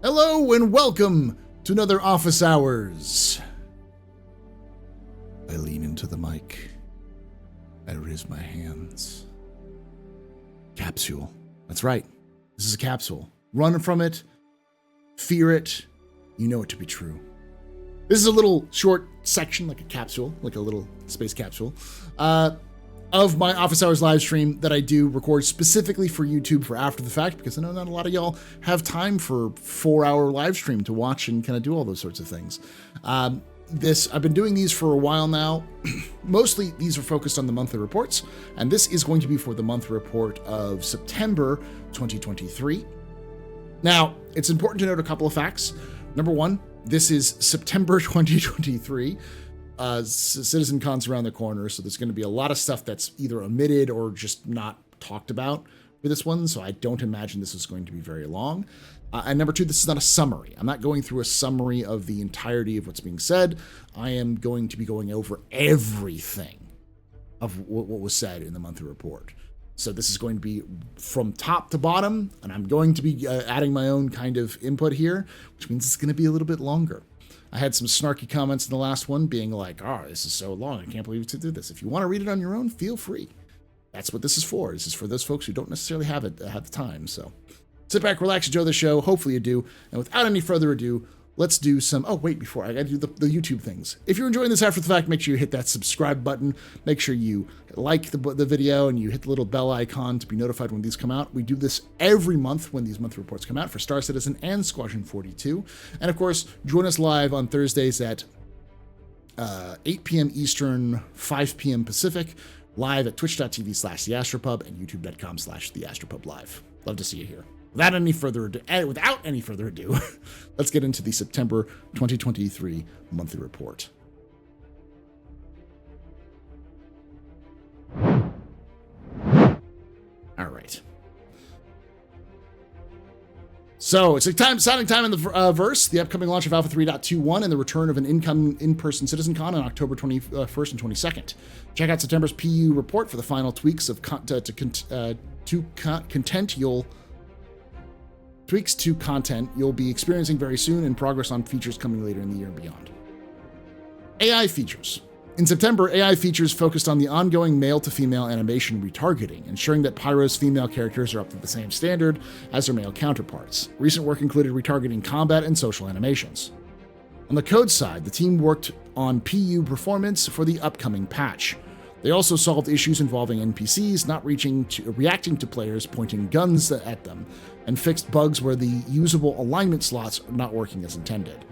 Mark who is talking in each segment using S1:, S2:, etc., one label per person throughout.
S1: Hello and welcome to another Office Hours. I lean into the mic. I raise my hands. Capsule. That's right. This is a capsule. Run from it. Fear it. You know it to be true. This is a little short section, like a capsule, like a little space capsule, of my Office Hours live stream that I do record specifically for YouTube for after the fact, because I know not a lot of y'all have time for 4-hour live stream to watch and kind of do all those sorts of things. I've been doing these for a while now. Mostly these are focused on the monthly reports, and this is going to be for the monthly report of September 2023. Now, it's important to note a couple of facts. Number one, this is September 2023. CitizenCon's around the corner, so there's going to be a lot of stuff that's either omitted or just not talked about for this one, so I don't imagine this is going to be very long. And number two, this is not a summary. I'm not going through a summary of the entirety of what's being said. I am going to be going over everything of what was said in the monthly report. So this is going to be from top to bottom, and I'm going to be adding my own kind of input here, which means it's going to be a little bit longer. I had some snarky comments in the last one being like, oh, this is so long. I can't believe you did this. If you want to read it on your own, feel free. That's what this is for. This is for those folks who don't necessarily have the time. So sit back, relax, enjoy the show. Hopefully you do. And without any further ado, let's do some... Oh, wait, before I got to do the YouTube things. If you're enjoying this after the fact, make sure you hit that subscribe button. Make sure you like the video and you hit the little bell icon to be notified when these come out. We do this every month when these monthly reports come out for Star Citizen and Squadron 42. And of course, join us live on Thursdays at 8 p.m. Eastern, 5 p.m. Pacific, live at twitch.tv/TheAstroPub and youtube.com/TheastroPublive. Love to see you here. Without any further ado, let's get into the September 2023 monthly report. All right. So it's exciting time in the verse, the upcoming launch of Alpha 3.21 and the return of an in-person CitizenCon on October 21st and 22nd. Check out September's PU report for the final tweaks of tweaks to content you'll be experiencing very soon and progress on features coming later in the year and beyond. AI features. In September, AI features focused on the ongoing male-to-female animation retargeting, ensuring that Pyro's female characters are up to the same standard as their male counterparts. Recent work included retargeting combat and social animations. On the code side, the team worked on PU performance for the upcoming patch. They also solved issues involving NPCs not reacting to players pointing guns at them, and fixed bugs where the usable alignment slots are not working as intended.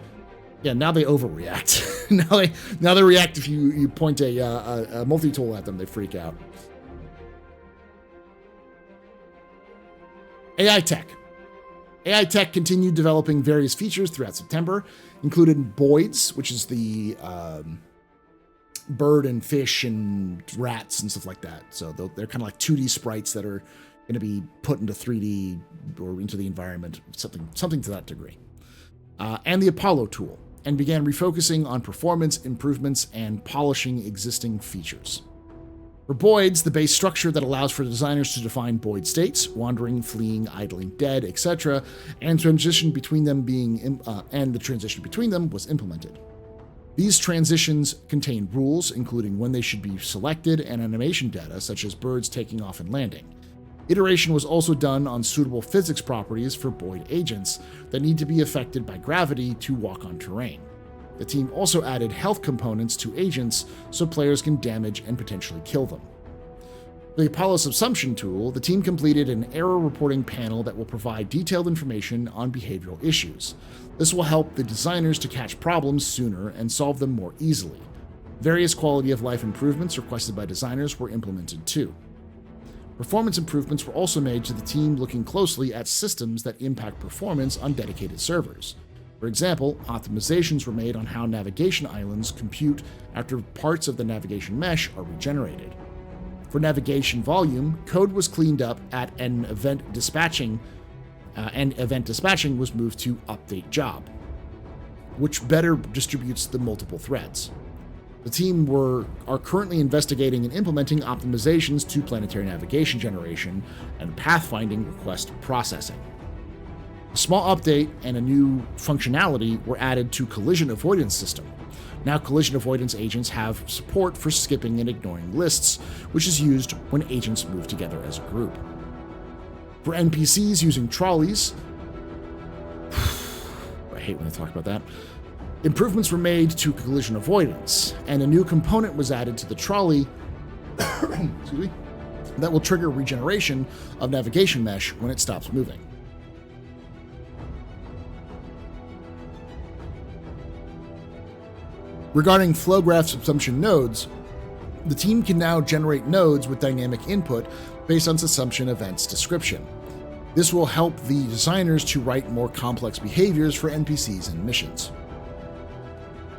S1: Yeah, now they overreact. now they react if you point a multi-tool at them, they freak out. AI tech. AI tech continued developing various features throughout September, including Boids, which is the bird and fish and rats and stuff like that. So they're kind of like 2D sprites that are going to be put into 3D or into the environment, something to that degree. And the Apollo tool, and began refocusing on performance improvements and polishing existing features. For Boids, the base structure that allows for designers to define Boid states, wandering, fleeing, idling, dead, etc., and the transition between them was implemented. These transitions contain rules, including when they should be selected, and animation data, such as birds taking off and landing. Iteration was also done on suitable physics properties for Boid agents that need to be affected by gravity to walk on terrain. The team also added health components to agents so players can damage and potentially kill them. For the Apollo subsumption tool, the team completed an error reporting panel that will provide detailed information on behavioral issues. This will help the designers to catch problems sooner and solve them more easily. Various quality of life improvements requested by designers were implemented too. Performance improvements were also made to the team looking closely at systems that impact performance on dedicated servers. For example, optimizations were made on how navigation islands compute after parts of the navigation mesh are regenerated. For navigation volume, code was cleaned up at an event dispatching, and event dispatching was moved to update job, which better distributes the multiple threads. The team are currently investigating and implementing optimizations to planetary navigation generation and pathfinding request processing. A small update and a new functionality were added to collision avoidance system. Now collision avoidance agents have support for skipping and ignoring lists, which is used when agents move together as a group. For NPCs using trolleys, I hate when I talk about that, improvements were made to collision avoidance, and a new component was added to the trolley excuse me, that will trigger regeneration of navigation mesh when it stops moving. Regarding flow graph subsumption nodes, the team can now generate nodes with dynamic input based on subsumption events description. This will help the designers to write more complex behaviors for NPCs and missions.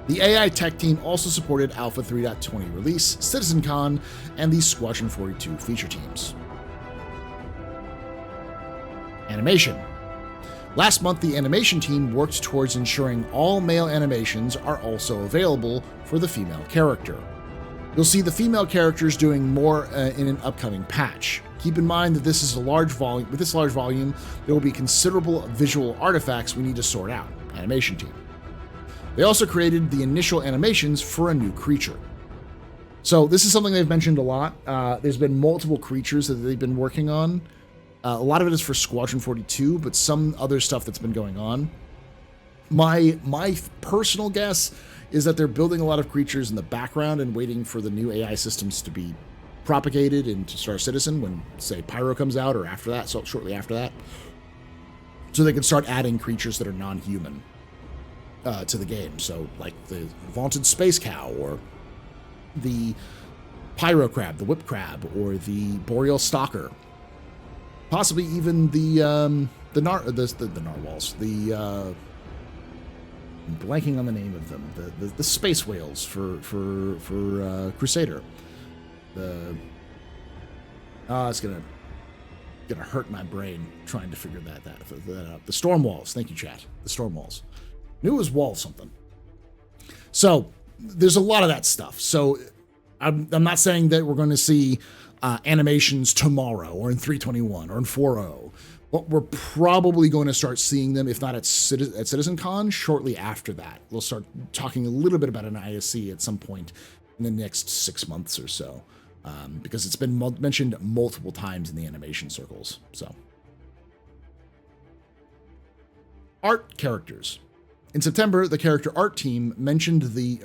S1: The AI tech team also supported Alpha 3.20 release, CitizenCon, and the Squadron 42 feature teams. Animation. Last month, the animation team worked towards ensuring all male animations are also available for the female character. You'll see the female characters doing more in an upcoming patch. Keep in mind that this is a large volume. With this large volume, there will be considerable visual artifacts we need to sort out. Animation team. They also created the initial animations for a new creature. So this is something they've mentioned a lot. There's been multiple creatures that they've been working on. A lot of it is for Squadron 42, but some other stuff that's been going on. My personal guess is that they're building a lot of creatures in the background and waiting for the new AI systems to be propagated into Star Citizen when, say, Pyro comes out, or after that, so shortly after that. So they can start adding creatures that are non-human to the game. So like the vaunted space cow, or the pyro crab, the whip crab, or the boreal stalker. Possibly even the narwhals, I'm blanking on the name of them, the space whales for Crusader. It's gonna hurt my brain trying to figure that out. The storm walls, thank you, chat. The storm walls. Knew it was wall something. So there's a lot of that stuff. So I'm not saying that we're going to see animations tomorrow or in 321 or in 4.0, but we're probably going to start seeing them, if not at CitizenCon, shortly after that. We'll start talking a little bit about an ISC at some point in the next 6 months or so, because it's been mentioned multiple times in the animation circles. So, art characters. In September, the character art team finished the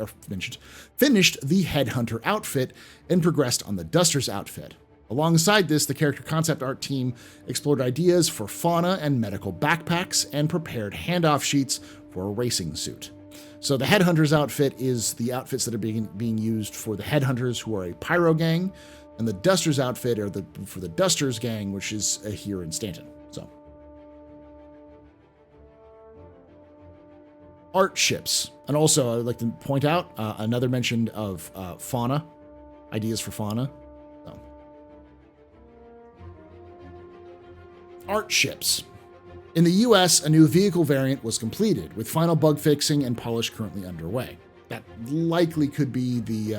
S1: Headhunter outfit and progressed on the Duster's outfit. Alongside this, the character concept art team explored ideas for fauna and medical backpacks and prepared handoff sheets for a racing suit. So the Headhunter's outfit is the outfits that are being used for the Headhunters, who are a pyro gang, and the Duster's outfit are for the Dusters gang, which is here in Stanton. So, art ships. And also, I would like to point out another mention of fauna, ideas for fauna. So. Art ships. In the US, a new vehicle variant was completed, with final bug fixing and polish currently underway. That likely could be the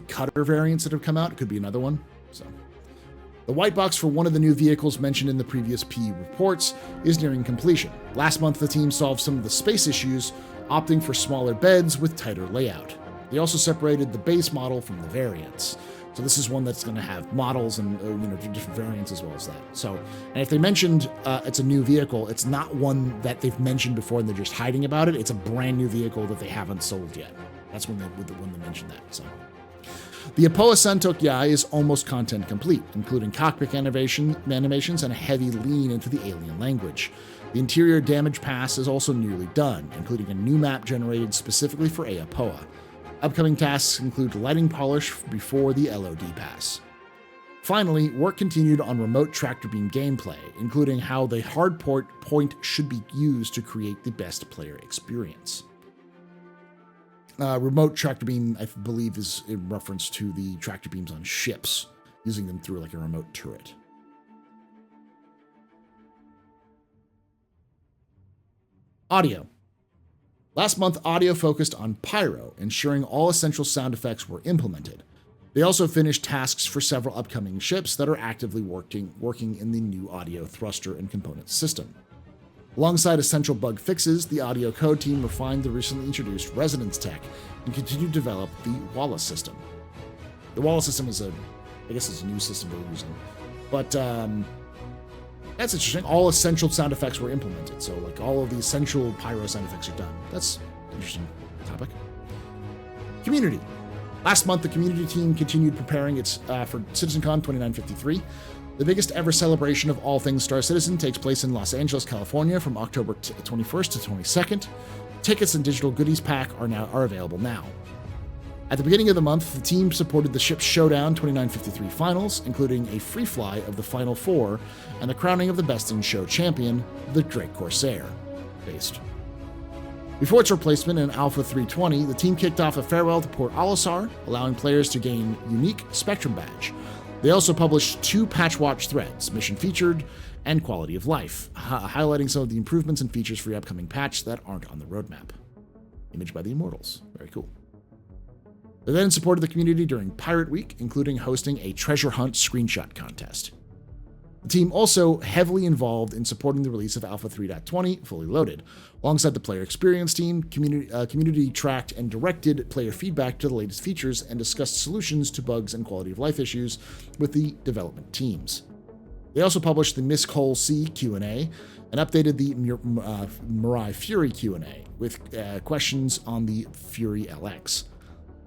S1: cutter variants that have come out. It could be another one. So. The white box for one of the new vehicles mentioned in the previous P reports is nearing completion. Last month, the team solved some of the space issues, opting for smaller beds with tighter layout. They also separated the base model from the variants. So this is one that's going to have models and different variants as well as that. So, and if they mentioned it's a new vehicle, it's not one that they've mentioned before and they're just hiding about it. It's a brand new vehicle that they haven't sold yet. That's when they mentioned that. So. The Apoa Santok Yai is almost content complete, including cockpit animations and a heavy lean into the alien language. The interior damage pass is also nearly done, including a new map generated specifically for Apoa. Upcoming tasks include lighting polish before the LOD pass. Finally, work continued on remote tractor beam gameplay, including how the hard point should be used to create the best player experience. Remote tractor beam, I believe, is in reference to the tractor beams on ships, using them through like a remote turret. Audio. Last month, audio focused on pyro, ensuring all essential sound effects were implemented. They also finished tasks for several upcoming ships that are actively working in the new audio thruster and component system. Alongside essential bug fixes, the audio code team refined the recently introduced resonance tech and continued to develop the Wallace system. The Wallace system is a new system we're using. But that's interesting. All essential sound effects were implemented. So like all of the essential pyro sound effects are done. That's an interesting topic. Community. Last month, the community team continued preparing its for CitizenCon 2953. The biggest ever celebration of all things Star Citizen takes place in Los Angeles, California from October 21st to 22nd. Tickets and digital goodies pack are available now. At the beginning of the month, the team supported the Ship's Showdown 2953 finals, including a free fly of the Final Four and the crowning of the Best in Show champion, the Drake Corsair. Based. Before its replacement in Alpha 320, the team kicked off a farewell to Port Olisar, allowing players to gain unique Spectrum badge. They also published 2 patch watch threads, mission featured and quality of life, highlighting some of the improvements and features for the upcoming patch that aren't on the roadmap. Image by the Immortals. Very cool. They then supported the community during Pirate Week, including hosting a treasure hunt screenshot contest. The team also heavily involved in supporting the release of Alpha 3.20 fully loaded. Alongside the player experience team, community tracked and directed player feedback to the latest features and discussed solutions to bugs and quality of life issues with the development teams. They also published the Miss Cole C Q&A and updated the Mirai Fury Q&A with questions on the Fury LX.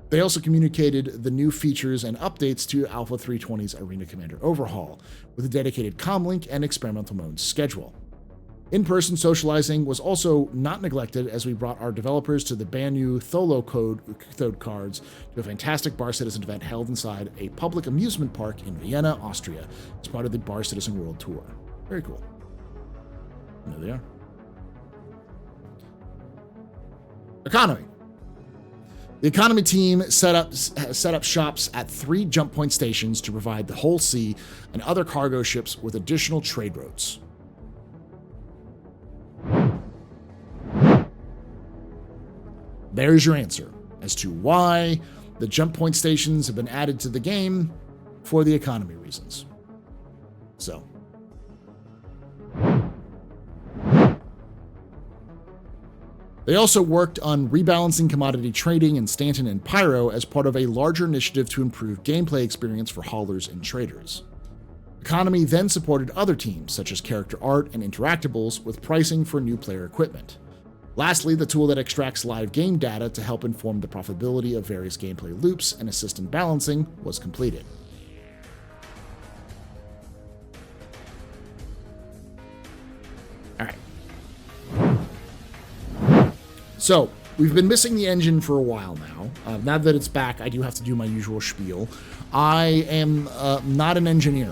S1: They also communicated the new features and updates to Alpha 320's Arena Commander overhaul, with a dedicated comlink and experimental mode schedule. In-person socializing was also not neglected as we brought our developers to the brand new Tholo Code cards to a fantastic Bar Citizen event held inside a public amusement park in Vienna, Austria, as part of the Bar Citizen World Tour. Very cool. And there they are. Economy. The economy team set up shops at 3 jump point stations to provide the Whole Sea and other cargo ships with additional trade routes. There's your answer as to why the jump point stations have been added to the game for the economy reasons. So. They also worked on rebalancing commodity trading in Stanton and Pyro as part of a larger initiative to improve gameplay experience for haulers and traders. Economy then supported other teams, such as character art and interactables, with pricing for new player equipment. Lastly, the tool that extracts live game data to help inform the profitability of various gameplay loops and assist in balancing was completed. So, we've been missing the engine for a while now. Now that it's back, I do have to do my usual spiel. I am not an engineer.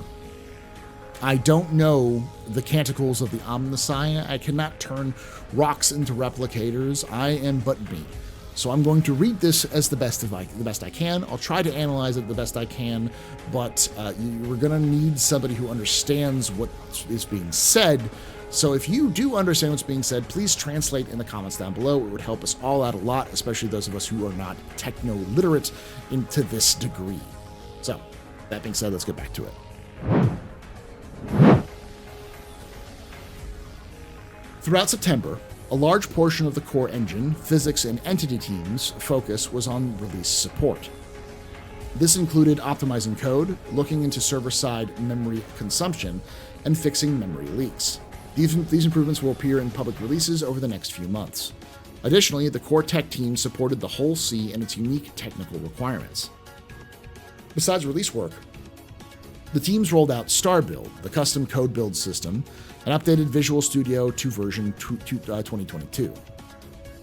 S1: I don't know the canticles of the Omnissiah. I cannot turn rocks into replicators. I am but me. So I'm going to read this as the best I can. I'll try to analyze it the best I can, but we're going to need somebody who understands what is being said. So if you do understand what's being said, please translate in the comments down below. It would help us all out a lot, especially those of us who are not techno-literate to this degree. So, that being said, let's get back to it. Throughout September, a large portion of the core engine, physics, and entity teams' focus was on release support. This included optimizing code, looking into server-side memory consumption, and fixing memory leaks. These improvements will appear in public releases over the next few months. Additionally, the core tech team supported the Whole Sea and its unique technical requirements. Besides release work, the teams rolled out Star Build, the custom code build system, and updated Visual Studio to version 2022.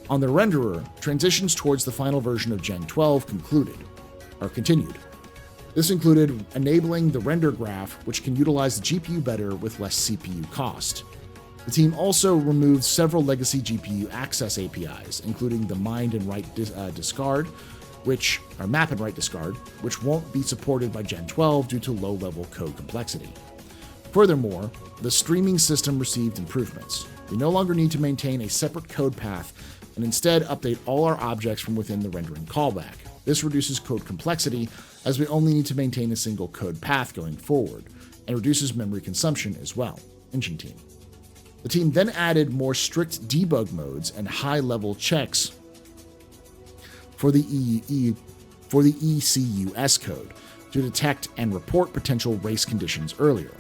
S1: On the renderer, transitions towards the final version of Gen 12 continued. This included enabling the render graph, which can utilize the GPU better with less CPU cost. The team also removed several legacy GPU access APIs, including the Mind and Write Discard, Map and Write Discard, which won't be supported by Gen 12 due to low-level code complexity. Furthermore, the streaming system received improvements. We no longer need to maintain a separate code path and instead update all our objects from within the rendering callback. This reduces code complexity, as we only need to maintain a single code path going forward, and reduces memory consumption as well. Engine team. The team then added more strict debug modes and high-level checks for the ECUS code to detect and report potential race conditions earlier.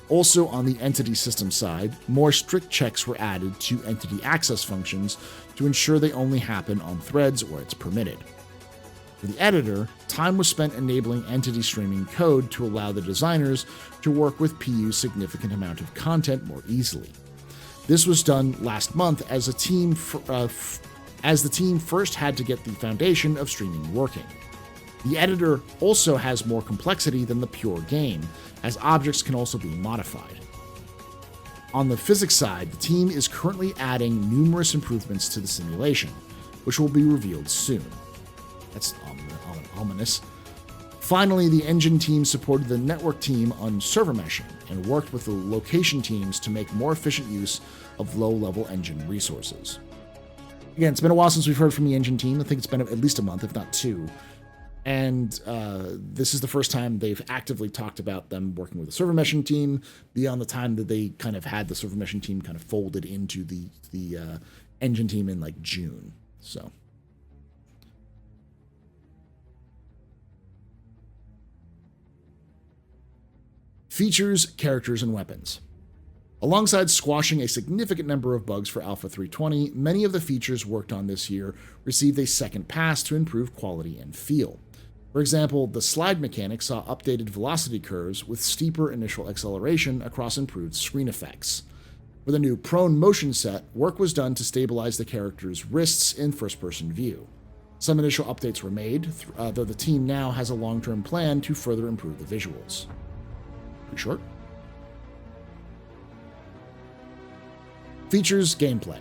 S1: Also, on the entity system side, more strict checks were added to entity access functions to ensure they only happen on threads where it's permitted. For the editor, time was spent enabling entity streaming code to allow the designers to work with PU's significant amount of content more easily. This was done last month as the team first had to get the foundation of streaming working. The editor also has more complexity than the pure game, as objects can also be modified. On the physics side, the team is currently adding numerous improvements to the simulation, which will be revealed soon. That's ominous. Finally, the engine team supported the network team on server meshing and worked with the location teams to make more efficient use of low-level engine resources. Again, it's been a while since we've heard from the engine team. I think it's been at least a month, if not two. And this is the first time they've actively talked about them working with the server meshing team beyond the time that they kind of had the server meshing team kind of folded into the engine team in like June. So. Features, characters, and weapons. Alongside squashing a significant number of bugs for Alpha 3.20, many of the features worked on this year received a second pass to improve quality and feel. For example, the slide mechanic saw updated velocity curves with steeper initial acceleration across improved screen effects. For the new prone motion set, work was done to stabilize the character's wrists in first-person view. Some initial updates were made, though the team now has a long-term plan to further improve the visuals. Pretty short. Features, gameplay.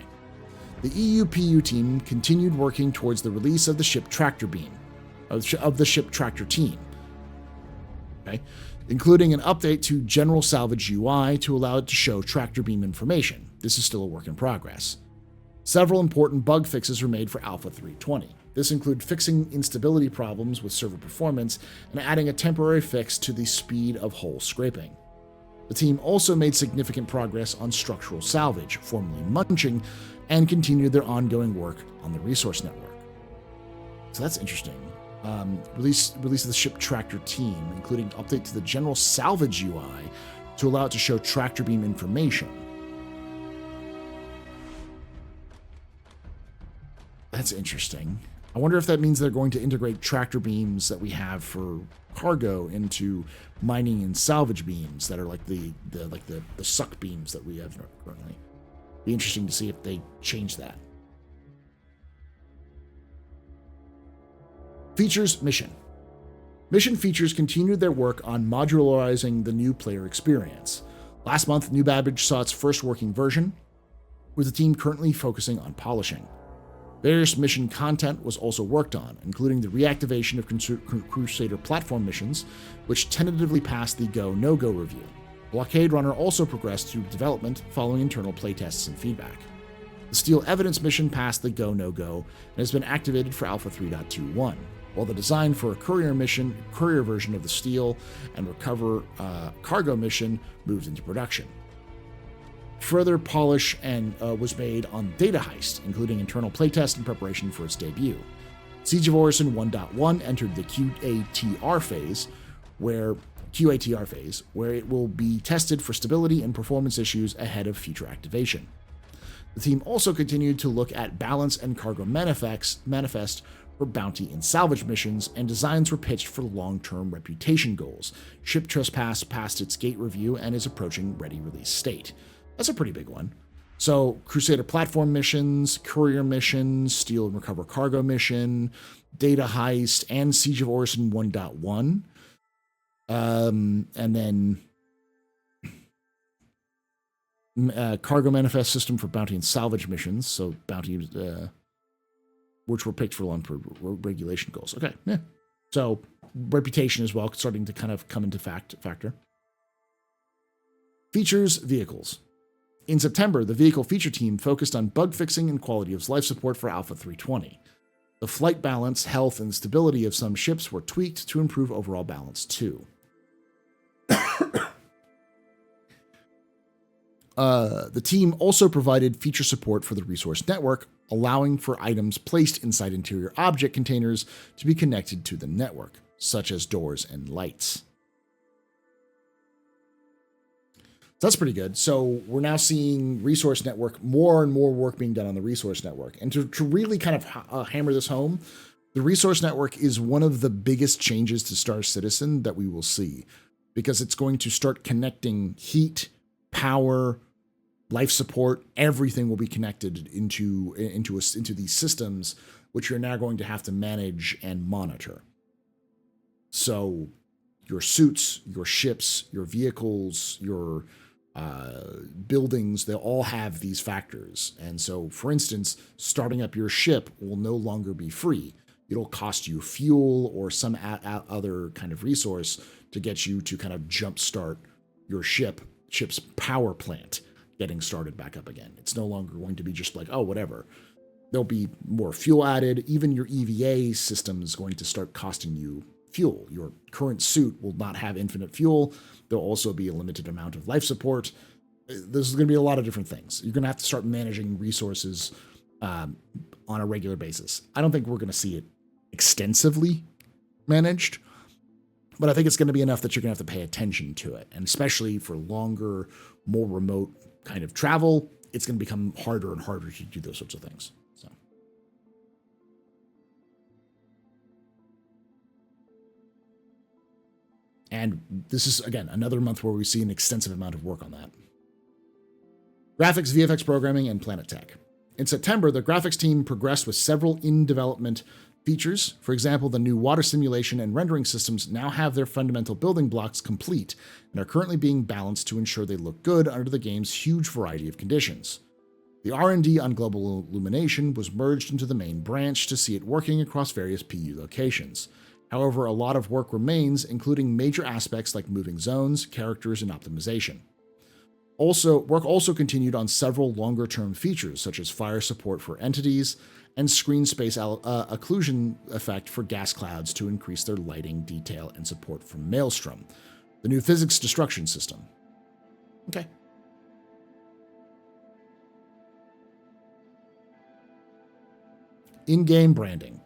S1: The EUPU team continued working towards the release of the ship tractor beam, of the ship tractor team, okay, including an update to general salvage UI to allow it to show tractor beam information. This is still a work in progress. Several important bug fixes were made for Alpha 3.20. This included fixing instability problems with server performance and adding a temporary fix to the speed of hull scraping. The team also made significant progress on structural salvage, formerly munching, and continued their ongoing work on the resource network. So that's interesting. Release of the ship tractor team, including update to the general salvage UI to allow it to show tractor beam information. That's interesting. I wonder if that means they're going to integrate tractor beams that we have for cargo into mining and salvage beams that are like the suck beams that we have currently. Be interesting to see if they change that. Features, mission. Mission features continued their work on modularizing the new player experience. Last month, New Babbage saw its first working version, with the team currently focusing on polishing. Various mission content was also worked on, including the reactivation of Crusader platform missions, which tentatively passed the Go No-Go review. Blockade Runner also progressed through development following internal playtests and feedback. The Steal Evidence mission passed the Go No-Go and has been activated for Alpha 3.21, while the design for a courier version of the Steal and Recover cargo mission moved into production. Further polish was made on Data Heist, including internal playtest in preparation for its debut. Siege of Orison 1.1 entered the QATR phase, where it will be tested for stability and performance issues ahead of future activation. The team also continued to look at balance and cargo manifest for bounty and salvage missions, and designs were pitched for long-term reputation goals. Ship Trespass passed its gate review and is approaching ready release state. That's a pretty big one. So, Crusader platform missions, courier missions, Steal and Recover cargo mission, Data Heist, and Siege of Orison 1.1. And then cargo manifest system for bounty and salvage missions. So, bounty, which were picked for long-term regulation goals. Okay, yeah. So, reputation as well, starting to kind of come into factor. Features, vehicles. In September, the vehicle feature team focused on bug fixing and quality of life support for Alpha 320. The flight balance, health, and stability of some ships were tweaked to improve overall balance too. The team also provided feature support for the resource network, allowing for items placed inside interior object containers to be connected to the network, such as doors and lights. So that's pretty good. So we're now seeing resource network, more and more work being done on the resource network. And to really kind of hammer this home, the resource network is one of the biggest changes to Star Citizen that we will see, because it's going to start connecting heat, power, life support. Everything will be connected into these systems, which you're now going to have to manage and monitor. So your suits, your ships, your vehicles, your buildings, they'll all have these factors. And so, for instance, starting up your ship will no longer be free. It'll cost you fuel or some other kind of resource to get you to kind of jumpstart your ship's power plant getting started back up again. It's no longer going to be just like, oh, whatever. There'll be more fuel added. Even your EVA system is going to start costing you fuel. Your current suit will not have infinite fuel. There'll also be a limited amount of life support. There's going to be a lot of different things. You're going to have to start managing resources on a regular basis. I don't think we're going to see it extensively managed, but I think it's going to be enough that you're going to have to pay attention to it. And especially for longer, more remote kind of travel, it's going to become harder and harder to do those sorts of things. So. And this is, again, another month where we see an extensive amount of work on that. Graphics, VFX programming, and Planet Tech. In September, the graphics team progressed with several in-development features. For example, the new water simulation and rendering systems now have their fundamental building blocks complete and are currently being balanced to ensure they look good under the game's huge variety of conditions. The R&D on global illumination was merged into the main branch to see it working across various PU locations. However, a lot of work remains, including major aspects like moving zones, characters, and optimization. Work also continued on several longer-term features, such as fire support for entities and screen space occlusion effect for gas clouds to increase their lighting, detail, and support for Maelstrom, the new physics destruction system. Okay. In-game branding.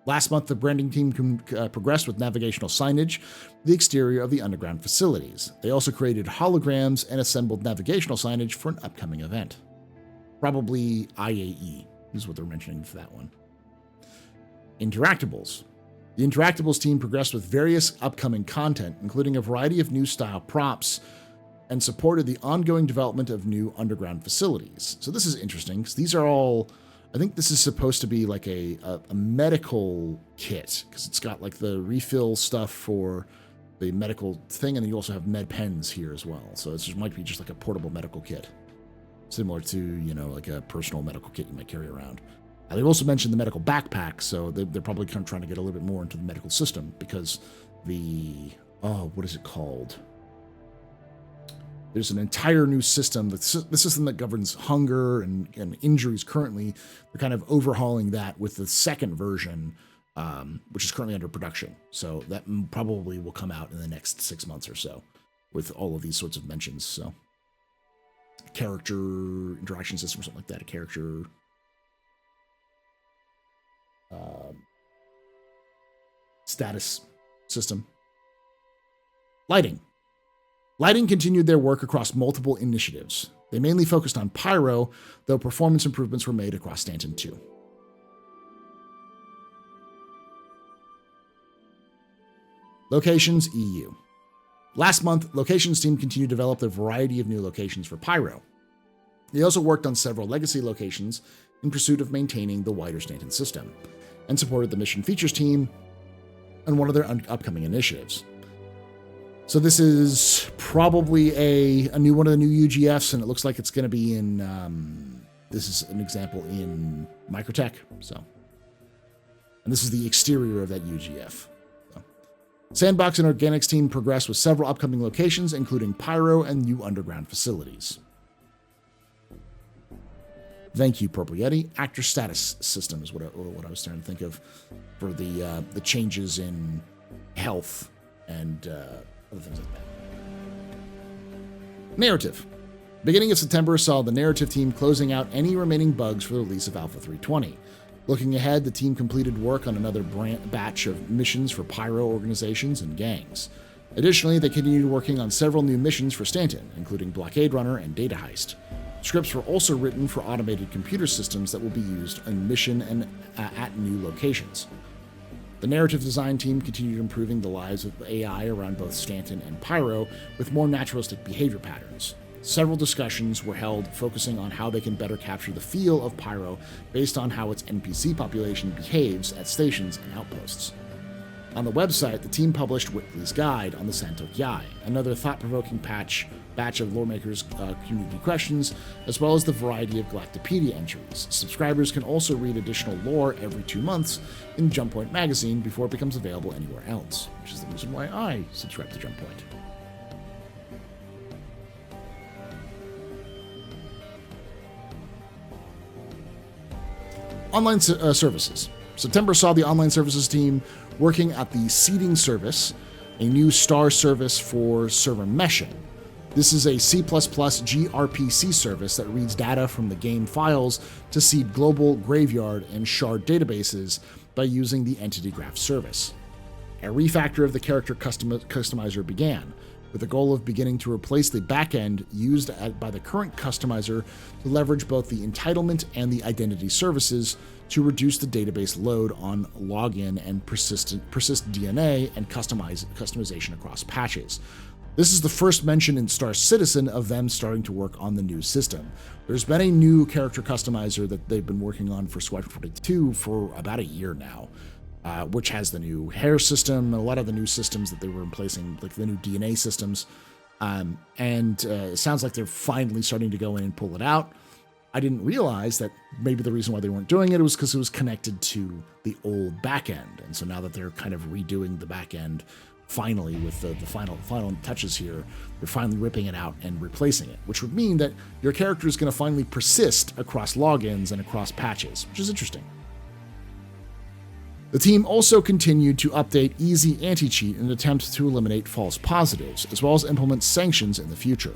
S1: Last month, the branding team progressed with navigational signage for the exterior of the underground facilities. They also created holograms and assembled navigational signage for an upcoming event. Probably IAE is what they're mentioning for that one. Interactables. The Interactables team progressed with various upcoming content, including a variety of new style props, and supported the ongoing development of new underground facilities. So this is interesting, because these are all... I think this is supposed to be like a medical kit, because it's got like the refill stuff for the medical thing, and then you also have med pens here as well. So it might be just like a portable medical kit, similar to, like a personal medical kit you might carry around. They've also mentioned the medical backpack, so they're probably kind of trying to get a little bit more into the medical system, because what is it called? There's an entire new system, the system that governs hunger and injuries currently. They're kind of overhauling that with the second version, which is currently under production. So that probably will come out in the next 6 months or so with all of these sorts of mentions. So character interaction system or something like that, a character status system. Lighting continued their work across multiple initiatives. They mainly focused on Pyro, though performance improvements were made across Stanton 2. Locations EU. Last month, Locations team continued to develop a variety of new locations for Pyro. They also worked on several legacy locations in pursuit of maintaining the wider Stanton system, and supported the mission features team on one of their upcoming initiatives. So this is probably a new one of the new UGFs, and it looks like it's going to be in, this is an example in Microtech. And this is the exterior of that UGF. Sandbox and Organics team progressed with several upcoming locations, including Pyro and new underground facilities. Thank you, Purple Yeti. Actor status system is what I was trying to think of for the changes in health and other things like that. Narrative. Beginning of September saw the narrative team closing out any remaining bugs for the release of Alpha 320. Looking ahead, the team completed work on another batch of missions for pyro organizations and gangs. Additionally, they continued working on several new missions for Stanton, including Blockade Runner and Data Heist. Scripts were also written for automated computer systems that will be used in mission and at new locations. The narrative design team continued improving the lives of AI around both Stanton and Pyro with more naturalistic behavior patterns. Several discussions were held focusing on how they can better capture the feel of Pyro based on how its NPC population behaves at stations and outposts. On the website, the team published Whitley's Guide on the Santok Yai, another thought-provoking batch of Loremakers community questions, as well as the variety of Galactopedia entries. Subscribers can also read additional lore every 2 months in Jump Point magazine before it becomes available anywhere else, which is the reason why I subscribe to Jump Point. Online services. September saw the online services team working at the seeding service, a new star service for server meshing. This is a C++ gRPC service that reads data from the game files to seed global, graveyard, and shard databases by using the Entity Graph service. A refactor of the character customizer began, with the goal of beginning to replace the backend used by the current customizer to leverage both the entitlement and the identity services to reduce the database load on login and persist DNA and customization across patches. This is the first mention in Star Citizen of them starting to work on the new system. There's been a new character customizer that they've been working on for Squadron 42 for about a year now, which has the new hair system, a lot of the new systems that they were replacing, like the new DNA systems. It sounds like they're finally starting to go in and pull it out. I didn't realize that maybe the reason why they weren't doing it was because it was connected to the old backend. And so now that they're kind of redoing the backend finally with the final touches here, they're finally ripping it out and replacing it, which would mean that your character is going to finally persist across logins and across patches, which is interesting. The team also continued to update Easy Anti-Cheat in an attempt to eliminate false positives, as well as implement sanctions in the future.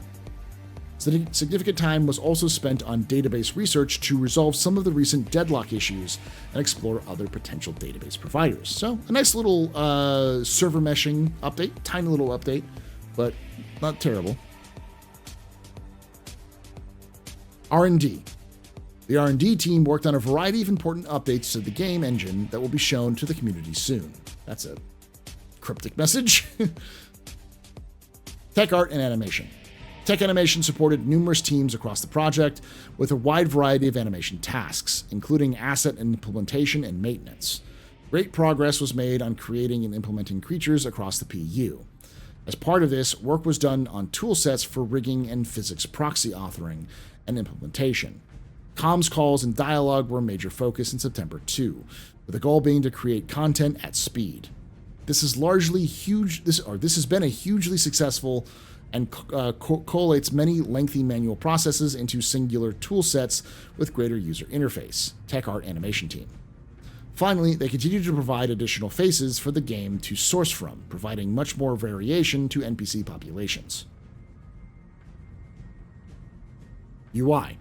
S1: Significant time was also spent on database research to resolve some of the recent deadlock issues and explore other potential database providers. So, a nice little server meshing update, tiny little update, but not terrible. R&D. The R&D team worked on a variety of important updates to the game engine that will be shown to the community soon. That's a cryptic message. Tech art and animation. Tech animation supported numerous teams across the project with a wide variety of animation tasks, including asset implementation and maintenance. Great progress was made on creating and implementing creatures across the PU. As part of this, work was done on toolsets for rigging and physics proxy authoring and implementation. Comms calls and dialogue were a major focus in September 2, with the goal being to create content at speed. This has been a hugely successful and collates many lengthy manual processes into singular tool sets with greater user interface. Tech Art Animation Team. Finally, they continue to provide additional faces for the game to source from, providing much more variation to NPC populations. UI.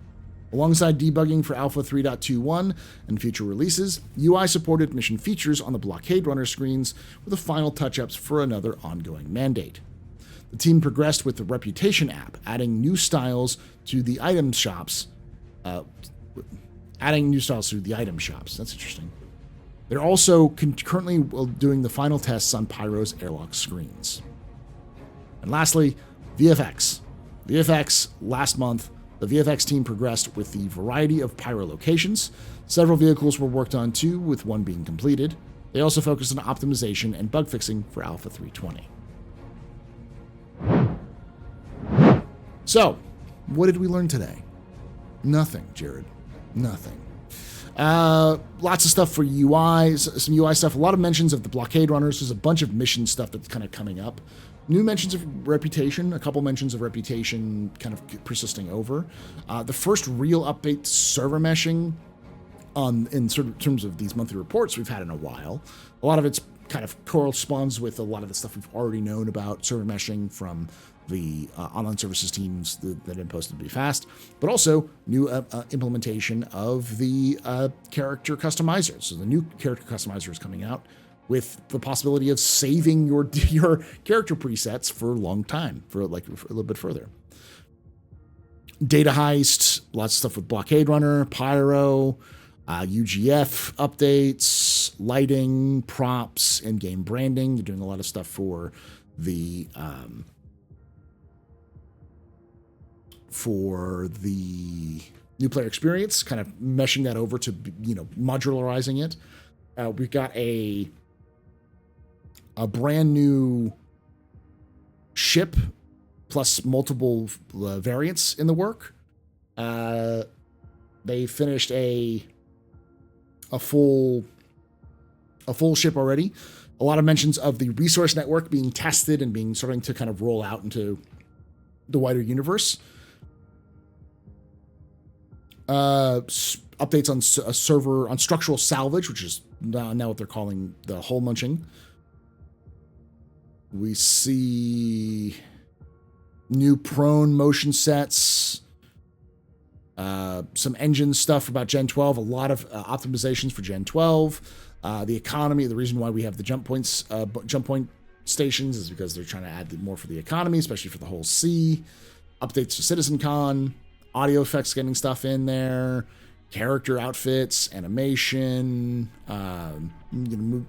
S1: Alongside debugging for Alpha 3.21 and future releases, UI supported mission features on the Blockade Runner screens with the final touch-ups for another ongoing mandate. The team progressed with the Reputation app, adding new styles to the item shops. That's interesting. They're also currently doing the final tests on Pyro's airlock screens. And lastly, VFX. Last month, the VFX team progressed with the variety of Pyro locations. Several vehicles were worked on too, with one being completed. They also focused on optimization and bug fixing for Alpha 320. So, what did we learn today? Nothing, Jared. Nothing. Lots of stuff for UI, some UI stuff. A lot of mentions of the blockade runners. There's a bunch of mission stuff that's kind of coming up. New mentions of reputation, a couple mentions of reputation kind of persisting over. The first real update to server meshing in sort of terms of these monthly reports we've had in a while. A lot of it's kind of corresponds with a lot of the stuff we've already known about server meshing from the online services teams that have been posted to be fast, but also new implementation of the character customizers. So the new character customizer is coming out with the possibility of saving your character presets for a long time, for a little bit further. Data heist, lots of stuff with blockade runner, pyro, UGF updates, lighting, props, in-game branding. They're doing a lot of stuff for the new player experience, kind of meshing that over to, modularizing it. We've got a brand new ship plus multiple variants in the work. They finished a full ship already. A lot of mentions of the resource network being tested and starting to kind of roll out into the wider universe. Updates on a server on structural salvage, which is now what they're calling the hull munching. We see new prone motion sets, some engine stuff about Gen 12, a lot of optimizations for Gen 12. The economy, the reason why we have the jump point stations is because they're trying to add more for the economy, especially for the whole sea. Updates to CitizenCon, audio effects getting stuff in there, character outfits, animation,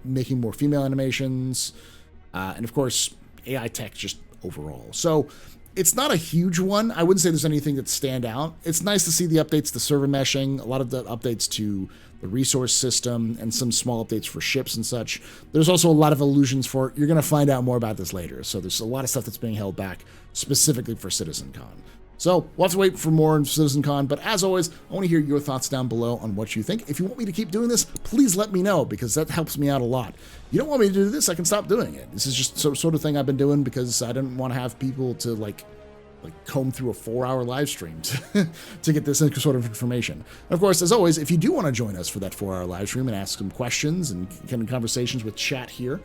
S1: making more female animations, and of course, AI tech just overall. So it's not a huge one. I wouldn't say there's anything that stand out. It's nice to see the updates to server meshing, a lot of the updates to the resource system, and some small updates for ships and such. There's also a lot of allusions for, you're going to find out more about this later. So there's a lot of stuff that's being held back specifically for CitizenCon. So we'll have to wait for more on CitizenCon, but as always, I want to hear your thoughts down below on what you think. If you want me to keep doing this, please let me know, because that helps me out a lot. You don't want me to do this, I can stop doing it. This is just sort of thing I've been doing because I didn't want to have people to like comb through a 4-hour live stream to get this sort of information. And of course, as always, if you do want to join us for that 4-hour live stream and ask some questions and kind of conversations with chat here,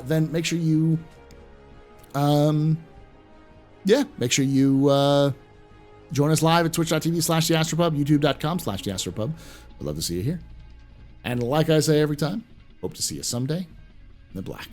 S1: then make sure you, join us live at twitch.tv/theastropub, youtube.com/theastropub. I'd love to see you here. And like I say every time, hope to see you someday in the black.